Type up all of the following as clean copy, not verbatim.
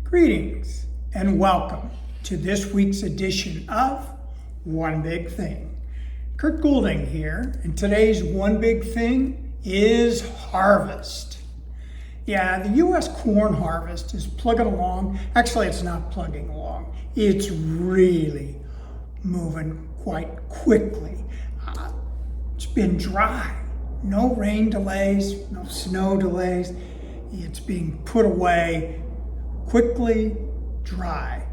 Greetings and welcome to this week's edition of One Big Thing. Kurt Goulding here, and today's One Big Thing is harvest. Yeah, the U.S. corn harvest is plugging along. Actually, it's not plugging along. It's really moving quite quickly. It's been dry. No rain delays, no snow delays. It's being put away quickly, dry.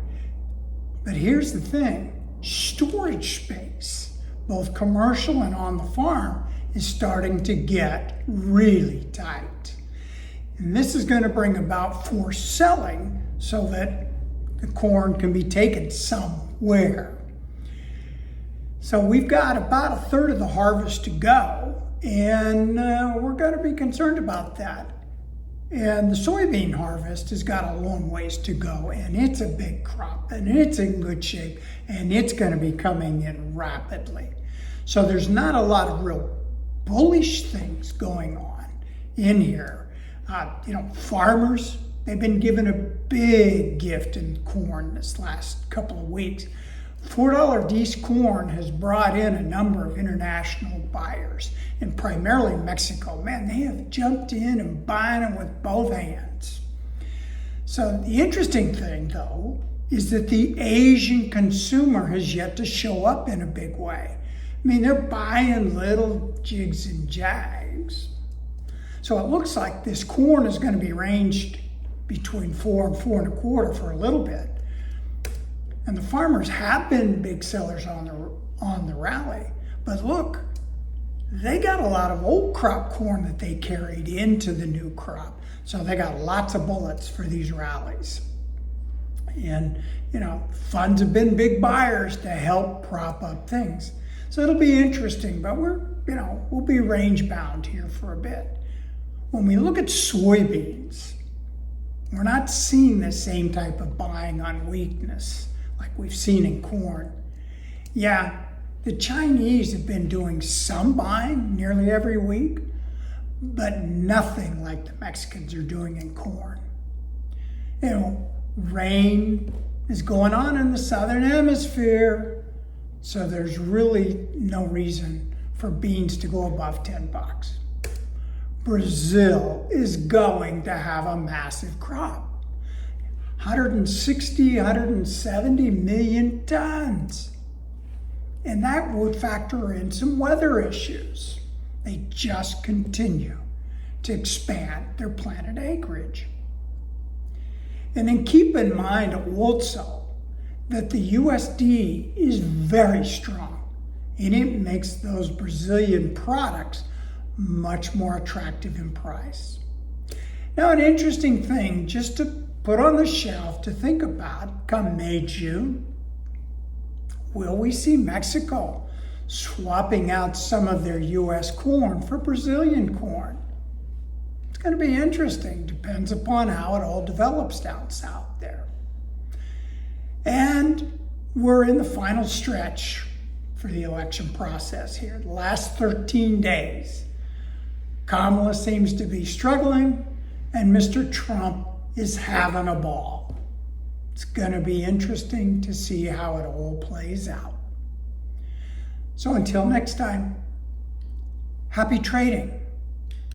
But here's the thing, storage space, both commercial and on the farm, is starting to get really tight. And this is going to bring about forced selling so that the corn can be taken somewhere. So we've got about a third of the harvest to go, and we're going to be concerned about that. And the soybean harvest has got a long ways to go, and it's a big crop, and it's in good shape, and it's going to be coming in rapidly. So there's not a lot of real bullish things going on in here. Farmers, they've been given a big gift in corn this last couple of weeks. $4 Dece corn has brought in a number of international buyers, and primarily Mexico. Man, they have jumped in and buying them with both hands. So the interesting thing, though, is that the Asian consumer has yet to show up in a big way. I mean, they're buying little jigs and jags. So it looks like this corn is going to be ranged between 4 and 4 1/4 for a little bit. And the farmers have been big sellers on the rally. But look, they got a lot of old crop corn that they carried into the new crop. So they got lots of bullets for these rallies. And, funds have been big buyers to help prop up things. So it'll be interesting, but we'll be range bound here for a bit. When we look at soybeans, we're not seeing the same type of buying on weakness like we've seen in corn. Yeah, the Chinese have been doing some buying nearly every week, but nothing like the Mexicans are doing in corn. Rain is going on in the southern hemisphere, so there's really no reason for beans to go above $10. Brazil is going to have a massive crop. 160, 170 million tons. And that would factor in some weather issues. They just continue to expand their planted acreage. And then keep in mind also that the USD is very strong, and it makes those Brazilian products much more attractive in price. Now, an interesting thing just to put on the shelf to think about come May, June, will we see Mexico swapping out some of their U.S. corn for Brazilian corn? It's going to be interesting. Depends upon how it all develops down south there. And we're in the final stretch for the election process here. The last 13 days. Kamala seems to be struggling, and Mr. Trump is having a ball. It's going to be interesting to see how it all plays out. So until next time, happy trading.